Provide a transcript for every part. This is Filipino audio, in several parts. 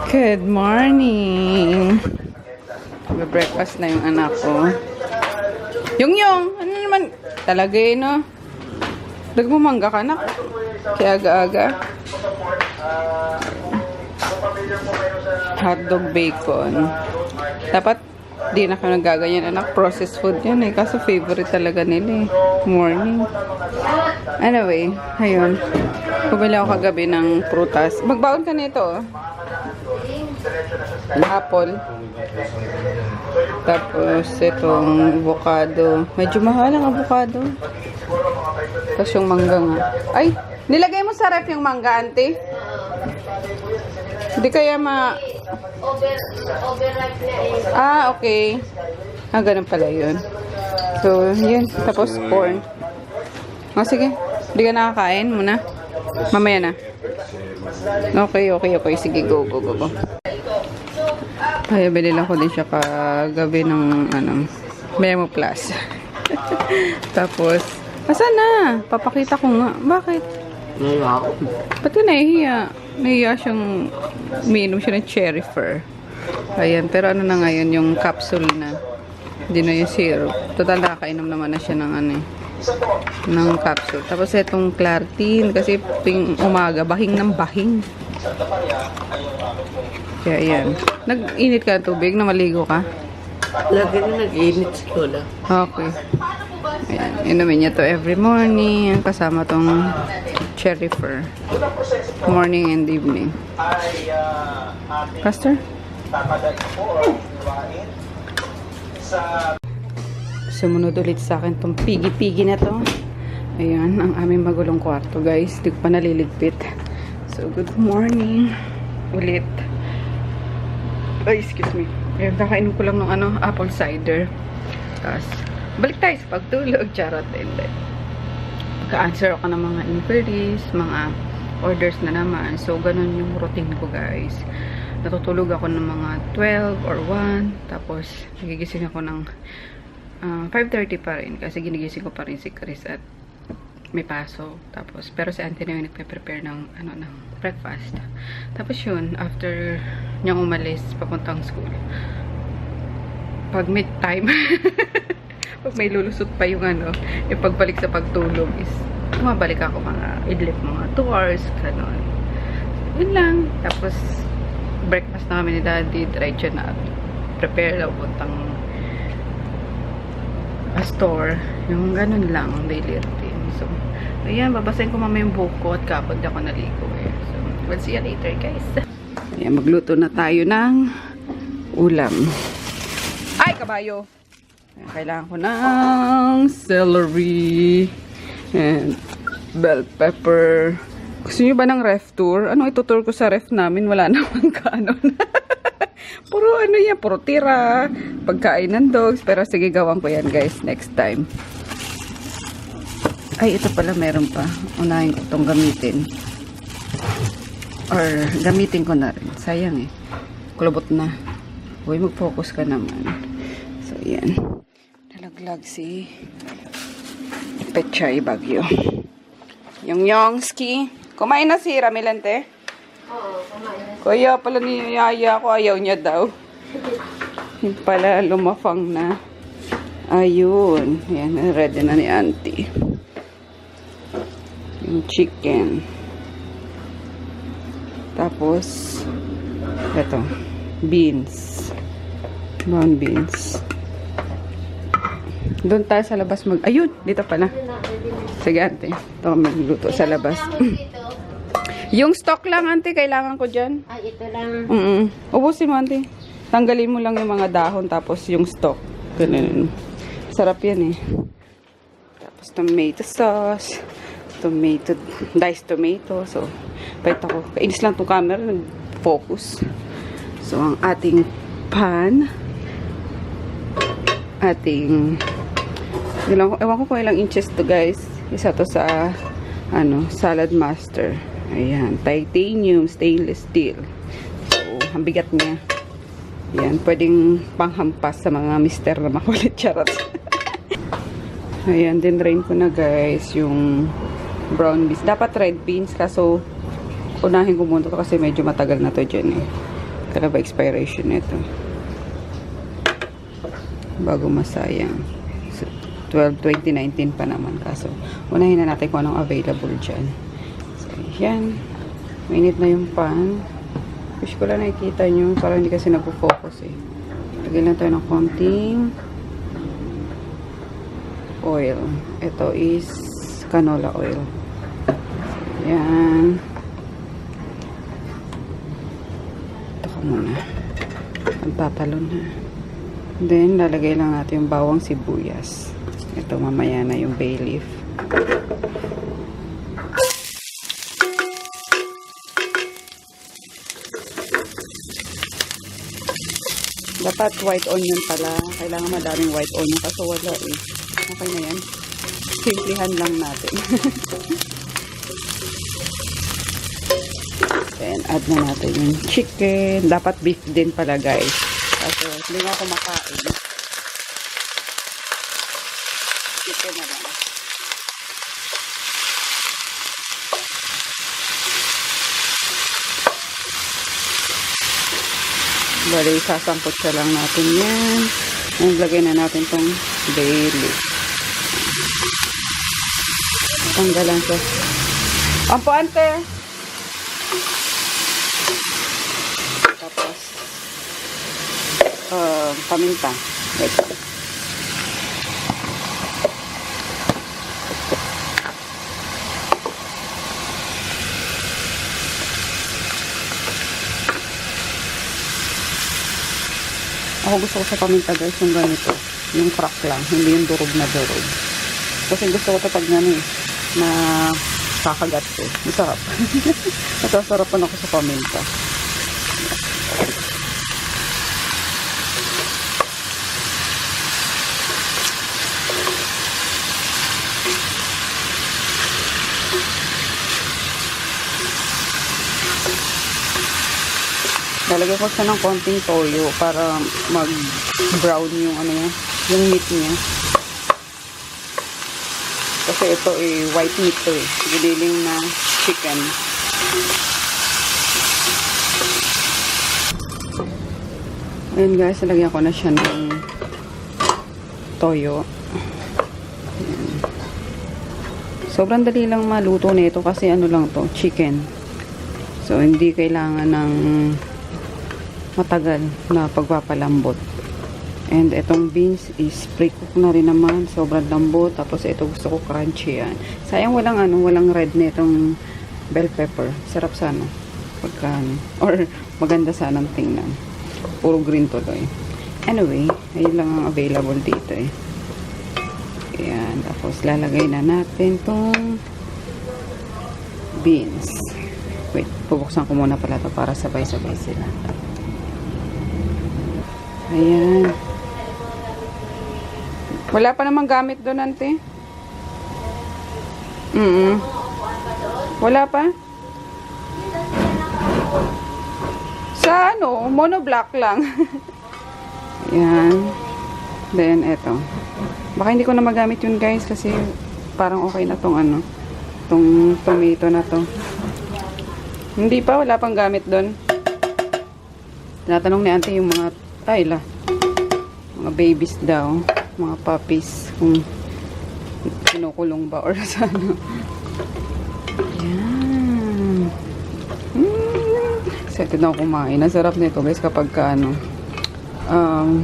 Good morning. Breakfast na yung anak ko. Yung, ano naman? Talaga eh, no? Nagmamangga ka, anak. Kaya aga-aga. Hotdog bacon. Dapat di na ka nagaganyan, anak. Processed food yan eh. Kaso favorite talaga nila eh. Morning. Anyway, ayun. Bumili ako kagabi ng prutas. Magbaon ka nito, oh. Apple. Tapos, itong avocado. Medyo mahal ang avocado. Tapos yung mangga nga. Ay, nilagay mo sa ref yung mangga, auntie? Hindi kaya Overripe na eh. Ah, okay. Ah, ganun pala yun. So, yun. Tapos, corn. O, sige. Hindi ka nakakain muna. Mamaya na. Okay. Sige, go. Ay, bili lang ko din siya kagabi ng, Memo Plus. Tapos, asan na? Papakita ko nga. Bakit? Nahiya ako. Ba't ka nahihiya? Nahihiya siyang, umiinom siya ng cherry fur. Ayan, pero ano na ngayon, yung capsule na. Hindi na yung syrup. Total, nakakainom naman na siya ng ng capsule. Tapos itong Claritin, kasi umaga, bahing ng bahing. Kaya ayan. Nag-init ka ng tubig na maligo ka? Lagi na nag-init si Lola. Okay. Ayan. Inumin niya to every morning. Kasama tong cherry fur. Morning and evening. Pastor? Sumunod ulit sa akin tong pigi-pigi na to. Ayan. Ang aming magulong kwarto, guys. Hindi ko pa naliligpit. So, good morning. Ulit. Ay, excuse me. Ayan, kakainom ko lang ng apple cider. Tapos, balik tayo sa pagtulog. Charot. Pagka-answer ako ng mga inquiries, mga orders na naman. So, ganun yung routine ko, guys. Natutulog ako ng mga 12 or 1. Tapos, nagigising ako ng 5:30 pa rin. Kasi ginigising ko pa rin si Chris at may paso. Tapos, pero si auntie na yung nagpe-prepare ng, ng breakfast. Tapos yun, after niyang umalis, papuntang school. Pag mid-time, pag may lulusot pa yung yung pagbalik sa pagtulog is, bumabalik ako idlip mga 2 hours, gano'n. Yun lang. Tapos, breakfast na kami ni Daddy, diretso na prepare daw puntang store. Yung gano'n lang, daily routine. So, ayan, babasahin ko mamaya yung buhok ko at kapag ako naligo eh. So, we'll see you later, guys. Ayan, magluto na tayo ng ulam. Ay, kabayo! Ayan, kailangan ko ng celery and bell pepper. Gusto nyo ba ng ref tour? Ano itutour ko sa ref namin? Wala naman kanon. Puro yan, puro tira, pagkain ng dogs. Pero sige, gawan ko yan, guys, next time. Ay, ito pala meron pa. Unahin ko itong gamitin. Or, gamitin ko na rin. Sayang eh. Kulubot na. Uy, mag-focus ka naman. So, yan. Nalaglag si Pechay Bagyo. Yung Yongski. Kumain na si Ramilante? Oo, kumain na. Kaya pala niyaya ko. Ayaw niya daw. Yung pala lumafang na. Ayun. Yan, ready na ni auntie. Yung chicken. Tapos, ito, beans. Brown beans. Doon tayo sa labas ayun, dito pala. Sige, ante. Ito magluto sa labas. Yung stock lang, ante, kailangan ko dyan. Ay, ito lang. Ubusin mo, ante. Tanggalin mo lang yung mga dahon, tapos yung stock. Ganun. Sarap yan eh. Tapos tomato sauce. Diced tomato. So, pahit ako. Kainis lang itong camera. Nag-focus. So, ang ating pan. Ewan ko kung ilang inches to, guys. Isa to sa, Salad Master. Ayan. Titanium stainless steel. So, ang bigat niya. Ayan. Pwedeng panghampas sa mga mister na makulit. Charot. Ayan. Din rain ko na, guys. Yung brown beans. Dapat red beans. Kaso, unahin ko muna to kasi medyo matagal na to dyan eh. Kaya ba expiration nito? Bago masayang. So, 2019 pa naman. Kaso, unahin na natin kung anong available dyan. So, yan. Mainit na yung pan. Wish ko lang nakikita nyo. Parang hindi kasi nagpo-focus eh. Lagyan lang tayo ng konting oil. Ito is canola oil. So, yan. Ito ka muna. Pagpatalon na. Then, lalagay lang natin yung bawang sibuyas. Ito, mamaya na yung bay leaf. Dapat white onion pala. Kailangan madaming white onion kasi wala eh. Okay na yan. Simplihan lang natin. Then, add na natin yung chicken. Dapat beef din pala, guys. Kasi hindi nga ako makain. Chicken na lang. Bali, sasangkot siya lang natin yan. And lagay na natin tong bay leaf. Tanggalan siya. Ampuante! Tapos, paminta. Wait. Ako gusto ko sa paminta guys, yung ganito. Yung crack lang, hindi yung durog na durog. Kasi gusto ko ito pag na kakagat ko. Masarap. Masasarapan ako sa paminta. Lalagay ko siya ng konting toyo para mag-brown yung ano niya, yung meat niya. Kasi ito eh, white meat to eh. Giniling na chicken. Ayan guys, nalagyan ko na siya ng toyo. Ayan. Sobrang dali lang maluto nito kasi ano lang to, chicken. So, hindi kailangan ng matagal na pagpapalambot. And itong beans is pre-cook na rin naman. Sobrang lambot. Tapos ito gusto ko crunchy yan. Sayang walang walang red na itong bell pepper. Sarap sana. Pagka, or maganda sanang tingnan. Puro green tuloy. Anyway, ayun lang ang available dito eh. Ayan. Tapos lalagay na natin tong beans. Wait, bubuksan ko muna pala to para sabay-sabay sila. Ayan. Wala pa namang gamit doon, ante. Wala pa? Sa ano, monoblock lang. Ayan. Then, eto. Baka hindi ko na magamit yun, guys, kasi parang okay na tong ano, tong tomato na to. Hindi pa, wala pang gamit doon. Tinatanong ni ante yung mga mga babies daw, mga puppies, kung kinukulong ba or sana. Yan. Excited na ako kumain. Ang sarap nito guys kapag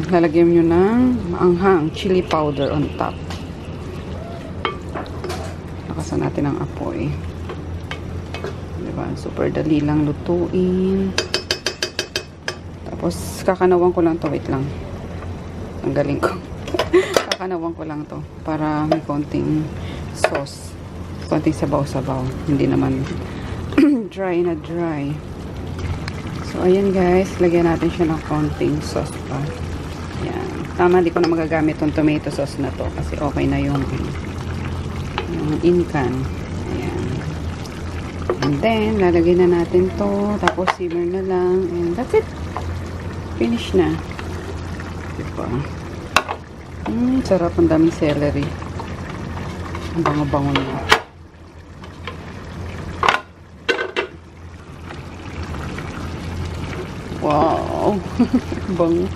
lalagyan nyo ng maanghang chili powder on top. Nakasan natin ang apoy. Diba? Super dali lang lutuin. Tapos, kakanawan ko lang to. Wait lang. Ang galing ko. Kakanawan ko lang to. Para may konting sauce. Konting sabaw-sabaw. Hindi naman dry na dry. So, ayan guys. Lagyan natin siya ng konting sauce pa. Ayan. Tama, di ko na magagamit tong tomato sauce na to. Kasi okay na yung in-can. Ayan. And then, lalagyan na natin to. Tapos, simmer na lang. And that's it. Finish na. Diba? Sarap. Ang daming celery. Ang bango-bango niya. Wow! Bang.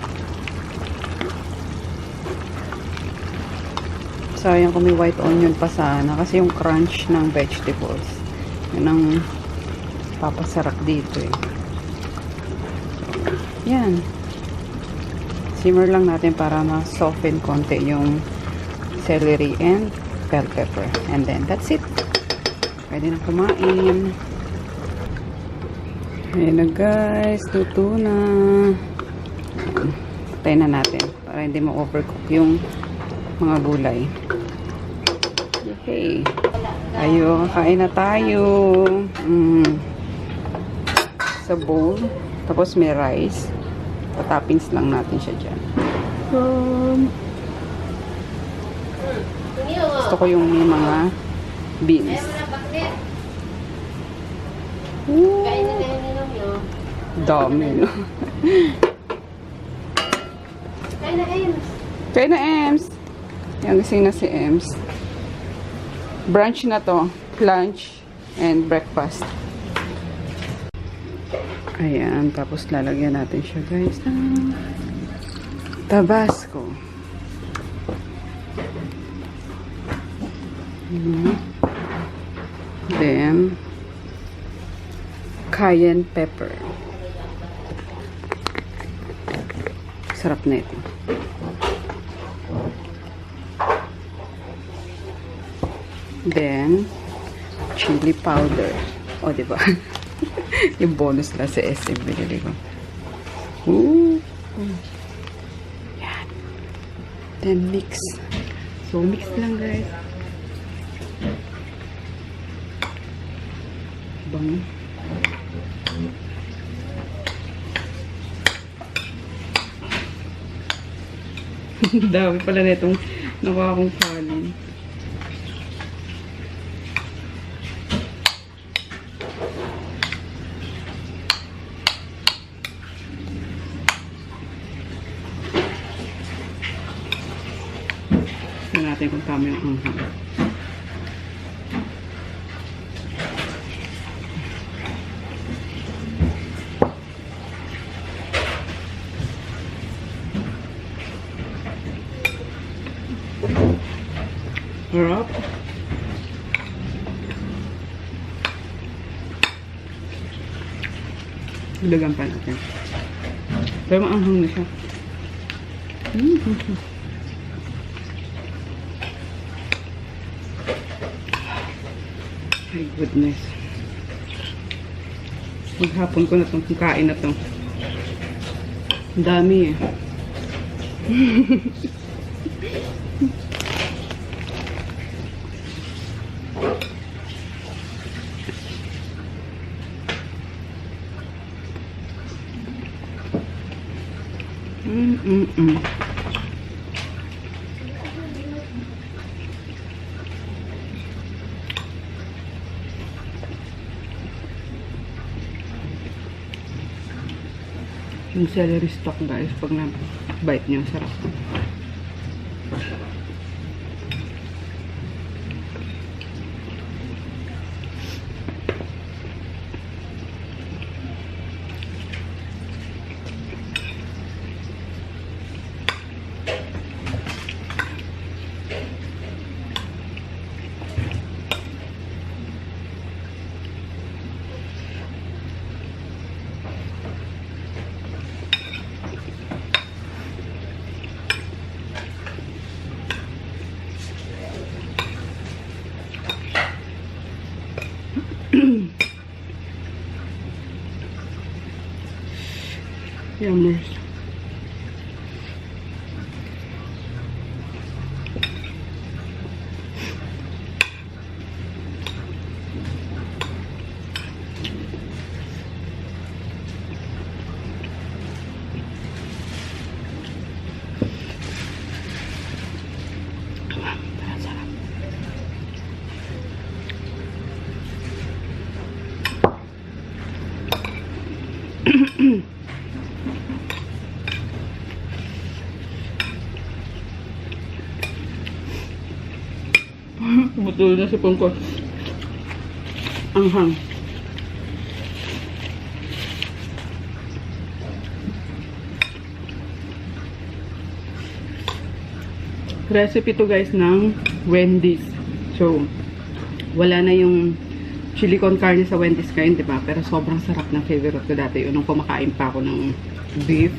Sayang kung may white onion pa sana kasi yung crunch ng vegetables yun ang papasarap dito eh. Yan. Simmer lang natin para ma-soften konti yung celery and bell pepper. And then that's it. Pwede na kumain. Ayan na guys, luto na. Patayin na natin para hindi ma-overcook yung mga gulay. Okay. Ayo, kain na tayo. Sa bowl. Tapos may rice. Toppings lang natin siya dyan. Gusto ko yung may mga beans. Kain na lang nyo. Dami, no? Kain na, Ems. Kaya na, Ems. Yan, gising na si Ems. Brunch na to. Lunch and breakfast. Ayan. Tapos lalagyan natin siya, guys, ng Tabasco. Then, cayenne pepper. Sarap na ito. Then, chili powder. O, diba? Yung bonus na sa SM binili ko. Ooh. Yan. Then, mix. So, mix lang, guys. Bang. Dami pala na itong nakuha kong kanin. Tignan natin kung tama yung anghang. Harap. Ilagan pa natin. Pero maanghang na siya. My goodness. Maghapon ko na itong kain na ito. Ang dami eh. Yung celery stock, guys, pag na-bite niya, sarap. Yummers. Betul na si Pongko. Anghang. Recipe to guys ng Wendy's. So, wala na yung chili con carne sa Wendy's kain, di ba? Pero sobrang sarap ng favorite ko dati. Yun, nung kumakain pa ako ng beef.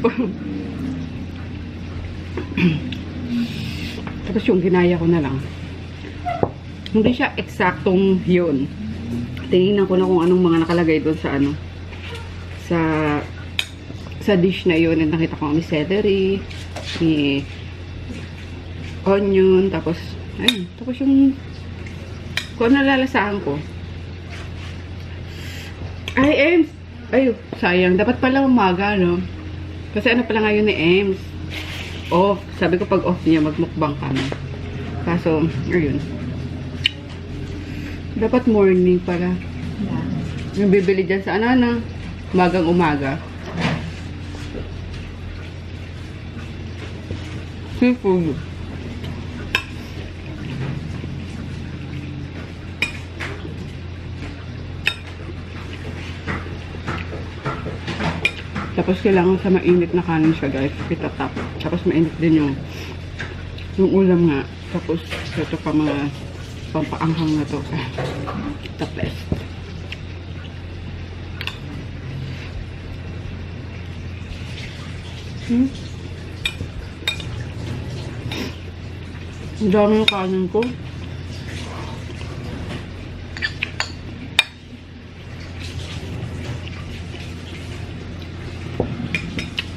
Tapos yung ginaya ko na lang. Hindi siya eksaktong yun. Tinignan ko na kung anong mga nakalagay doon sa ano. Sa dish na yun. And nakita ko may celery, may onion, tapos ayun. Tapos yung kung ano lalasahan ko. Ay, Ems! Ay, sayang. Dapat pala umaga, no? Kasi ano pala ngayon ni Ems? Off. Sabi ko pag off niya, magmukbang kami. Kaso, ayun. Dapat morning pala. Yung bibili dyan sa anana. Umagang umaga. Seafood. Tapos kailangan sa mainit na kanin siya guys. Itatap. Tapos mainit din yung ulam nga. Tapos ito pa mga pampaanghang na to. The best. Ang dami yung kanin ko.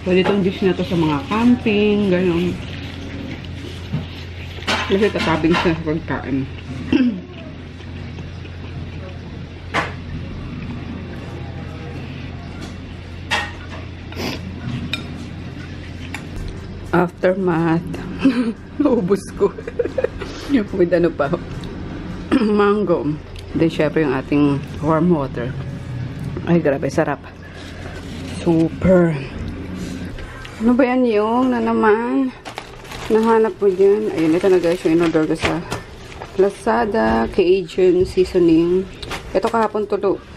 Pwede itong dish na to sa mga camping, gano'n. Kasi tatabing siya sa pagkain. Aftermath. Naubos ko. With ano pa. Mango. Then syempre yung ating warm water. Ay grabe, sarap. Super. Ano ba yan yung na naman? Nahanap mo dyan. Ayun, ito na guys yung in-order ko sa Lazada, Cajun seasoning. Ito kahapon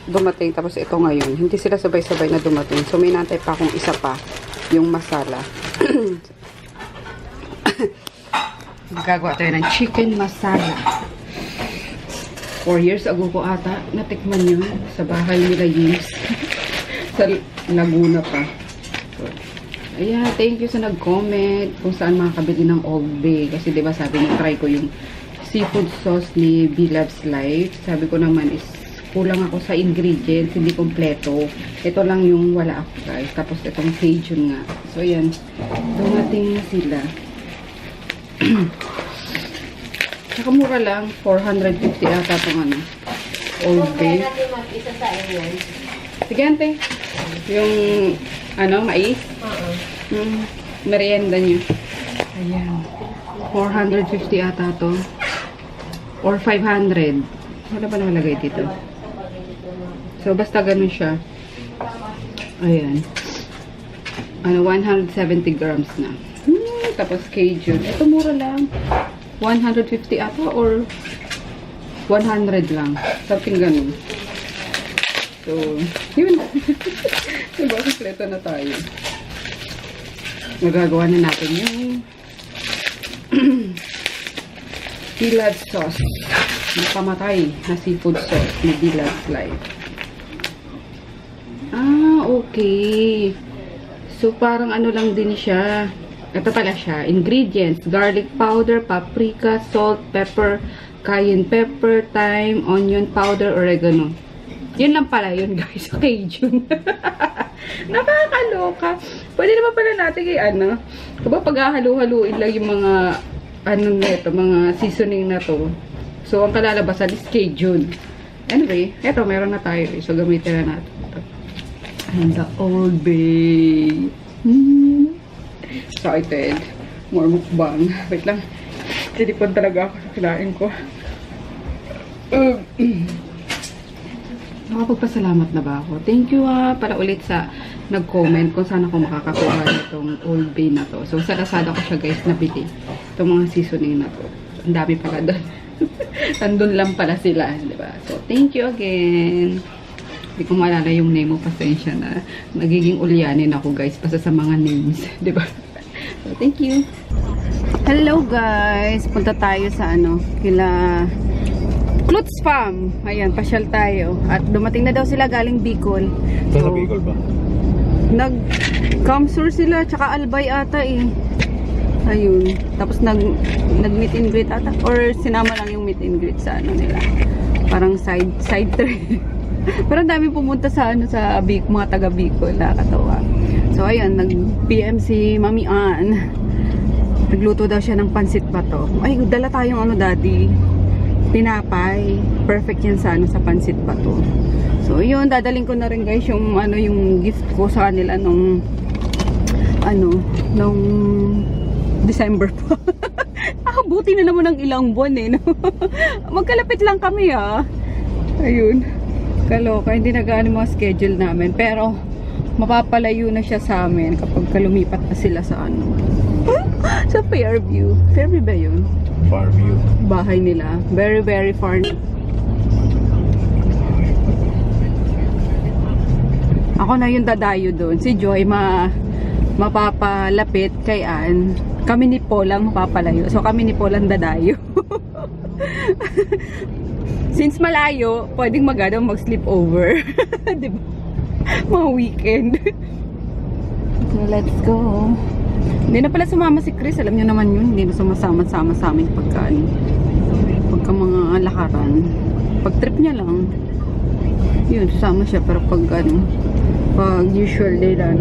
dumating, tapos ito ngayon. Hindi sila sabay-sabay na dumating. So may nantay pa akong isa pa, yung masala. Gagawa tayo ng chicken masala. 4 years ago ko ata, natikman yun sa bahay nila James. Sa Laguna pa. So, ayan, thank you sa nag-comment kung saan makakabili ng Old Bay. Kasi diba sabi niyo, try ko yung seafood sauce ni B Loves Life. Sabi ko naman is kulang ako sa ingredients, hindi kompleto. Ito lang yung wala ako guys. Tapos itong Cajun nga. So ayan, dumating na sila. Saka mura lang, 450 ata itong ano, Old Bay. Kaya natin mag-isa sa inyo. Sige ante, yung ano, mais. Yung merienda nyo. Ayan. 450 ata to. Or 500. Wala pa nakalagay dito. So, basta ganun siya. Ayan. Ano, 170 grams na. Tapos Cajun. Ito mura lang. 150 ata or 100 lang. Something ganun. So, yun. Diba, kompleto na tayo. Magagawa na natin yung Pilad sauce. Nakamatay na seafood sauce ni Bilad's Life. Ah, okay. So, parang ano lang din siya. Ito pala siya. Ingredients. Garlic powder, paprika, salt, pepper, cayenne pepper, thyme, onion powder, oregano. Yun lang pala yun guys. Cajun. Nakakaloka. Pwede naman pala natin ano. Diba pag hahalo-haluin lang yung mga ano nito, mga seasoning na to. So, ang kalalabasan is Cajun. Anyway, eto, meron na tayo. So, gamitin na natin ito. And the Old Bay. Excited. More mukbang. Wait lang. Tinipon talaga ako sa kinain ko. Nakapagpasalamat na ba ako? Thank you para ulit sa nag-comment kung saan ako makakakuha nitong Old Bay na to. So, sa Lazada ko siya guys nabili. Itong mga seasoning na to. Ang dami pala doon. Andun lang pala sila. Diba? So, thank you again. Hindi ko maalala yung name mo. Pasensya na. Nagiging ulyanin ako guys. Basta sa mga names. Diba? So, thank you. Hello guys! Punta tayo sa kila Klutz Farm. Ayan, pasyal tayo. At dumating na daw sila galing Bicol. Sa Bicol ba? Nag-Kamsur sila, tsaka Albay ata eh. Ayun. Tapos nag-meet and greet ata. Or sinama lang yung meet and greet sa nila. Parang side trip. Pero ang dami pumunta sa sa mga taga Bicol. Nakakatawa. So ayun, nag-PM si Mami Ann. Nagluto daw siya ng pansit bato. Ay, dala tayong daddy. Tinapay. Perfect yan sa sa pansit bato. So yun, dadaling ko na rin guys yung yung gift ko sa kanila nung December pa. Buti na naman ng ilang buwan eh. No? Magkalapit lang kami Ayun. Kaloka, hindi nagaano mga schedule namin. Pero, mapapalayo na siya sa amin kapag lumipat na sila sa sa Fairview. Fairview ba yun? Farview. Bahay nila. Very, very far. Ako na yung dadayo doon. Si Joy, mapapalapit kay Ann. Kami ni Paul lang mapapalayo. So, kami ni Paul ang dadayo. Since malayo, pwedeng mag-sleep over. Diba? Mga weekend. So, let's go. Hindi na pala sumama si Chris. Alam niyo naman yun. Hindi na sumasama-sama sa amin pagka mga lakaran. Pag trip niya lang, yun, susama siya. Pero pag pag usual day na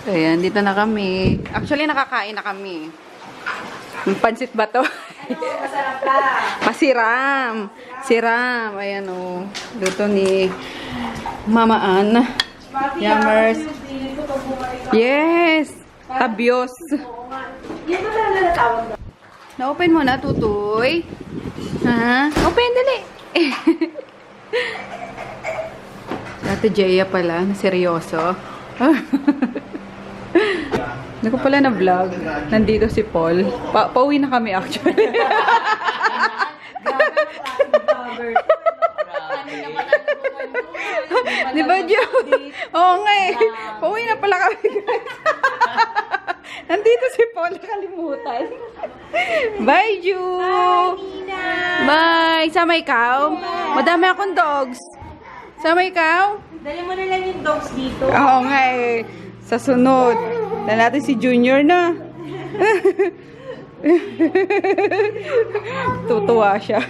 ayan, dito na kami. Actually, nakakain na kami. Yung pansit ba to? Masarap ka. Pasiram. Siram. Ayan luto ni Mama Ann. Yummers. Yes. Tabios. Yan ba talaga natawag na? Na-open mo na, Tutoy. Ha? Open, dali. Ate Jaya pala, na seryoso. Hindi ko pala na-vlog. Nandito si Paul. Pauwi na kami actually. Di ba, Jo? Oo nga eh. Pauwi na pala kami guys. Nandito si Paul, nakalimutan. Bye, Ju! Bye! Sama ikaw? Madami akong dogs. Sama ikaw? Dali mo na lang yung dogs dito. Oo nga eh. Sa sunod. Dala natin si Junior na. Tutuwa siya.